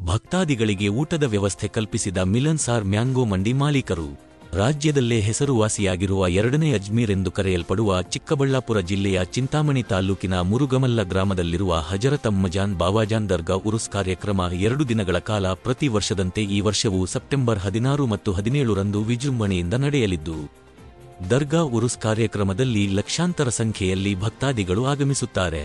ಭಕ್ತಾದಿಗಳಿಗೆ ಊಟದ ವ್ಯವಸ್ಥೆ ಕಲ್ಪಿಸಿದ ಮಿಲನ್ಸಾರ್ ಮ್ಯಾಂಗೋ ಮಂಡಿ ಮಾಲೀಕರು. ರಾಜ್ಯದಲ್ಲೇ ಹೆಸರುವಾಸಿಯಾಗಿರುವ ಎರಡನೇ ಅಜ್ಮೀರ್ ಎಂದು ಕರೆಯಲ್ಪಡುವ ಚಿಕ್ಕಬಳ್ಳಾಪುರ ಜಿಲ್ಲೆಯ ಚಿಂತಾಮಣಿ ತಾಲೂಕಿನ ಮುರುಗಮಲ್ಲ ಗ್ರಾಮದಲ್ಲಿರುವ ಹಜರತ್ ಅಮ್ಮಜಾನ್ ಬಾವಾಜಾನ್ ದರ್ಗಾ ಉರುಸ್ ಕಾರ್ಯಕ್ರಮ 2 ದಿನಗಳ ಕಾಲ ಪ್ರತಿ ವರ್ಷದಂತೆ ಈ ವರ್ಷವೂ ಸೆಪ್ಟೆಂಬರ್ 16 ಮತ್ತು 17 ರಂದು ವಿಜೃಂಭಣೆಯಿಂದ ನಡೆಯಲಿದ್ದು, ದರ್ಗಾ ಉರುಸ್ ಕಾರ್ಯಕ್ರಮದಲ್ಲಿ ಲಕ್ಷಾಂತರ ಸಂಖ್ಯೆಯಲ್ಲಿ ಭಕ್ತಾದಿಗಳು ಆಗಮಿಸುತ್ತಾರೆ.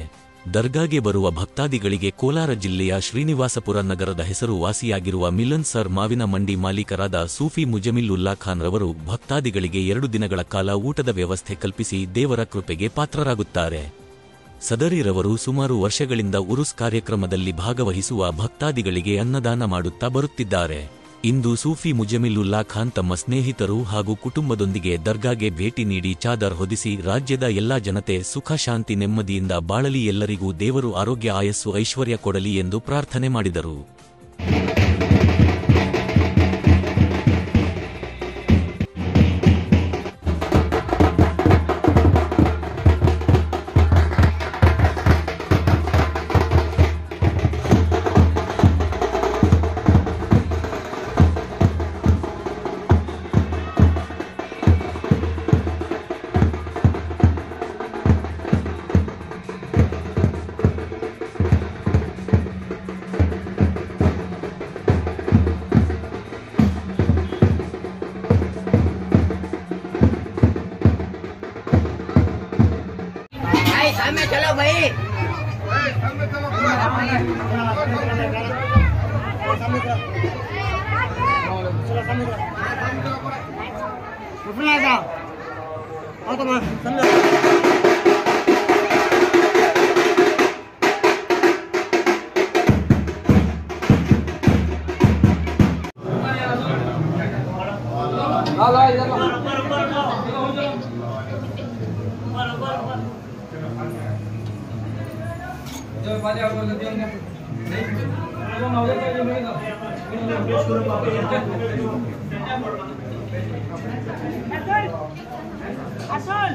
ದರ್ಗಾಗೆ ಬರುವ ಭಕ್ತಾದಿಗಳಿಗೆ ಕೋಲಾರ ಜಿಲ್ಲೆಯ ಶ್ರೀನಿವಾಸಪುರ ನಗರದ ಹೆಸರು ವಾಸಿಯಾಗಿರುವ ಮಿಲನ್ಸಾರ್ ಮಾವಿನ ಮಂಡಿ ಮಾಲೀಕರಾದ ಸೂಫಿ ಮುಜಮಿಲ್ಲುಲ್ಲಾ ಖಾನ್ ರವರು ಭಕ್ತಾದಿಗಳಿಗೆ 2 ದಿನಗಳ ಕಾಲ ಊಟದ ವ್ಯವಸ್ಥೆ ಕಲ್ಪಿಸಿ ದೇವರ ಕೃಪೆಗೆ ಪಾತ್ರರಾಗುತ್ತಾರೆ. ಸದರಿರವರು ಸುಮಾರು ವರ್ಷಗಳಿಂದ ಉರುಸ್ ಕಾರ್ಯಕ್ರಮದಲ್ಲಿ ಭಾಗವಹಿಸುವ ಭಕ್ತಾದಿಗಳಿಗೆ ಅನ್ನದಾನ ಮಾಡುತ್ತಾ ಬರುತ್ತಿದ್ದಾರೆ. ಇಂದು ಸೂಫಿ ಮುಜಮಿಲ್ಲುಲ್ಲಾ ಖಾನ್ ತಮ್ಮ ಸ್ನೇಹಿತರು ಹಾಗೂ ಕುಟುಂಬದೊಂದಿಗೆ ದರ್ಗಾಗೆ ಭೇಟಿ ನೀಡಿ ಚಾದರ್ ಹೊದಿಸಿ ರಾಜ್ಯದ ಎಲ್ಲಾ ಜನತೆ ಸುಖ ಶಾಂತಿ ನೆಮ್ಮದಿಯಿಂದ ಬಾಳಲಿ, ಎಲ್ಲರಿಗೂ ದೇವರು ಆರೋಗ್ಯ ಆಯಸ್ಸು ಐಶ್ವರ್ಯ ಕೊಡಲಿ ಎಂದು ಪ್ರಾರ್ಥನೆ ಮಾಡಿದರು. सामने चलो भाई, Asul.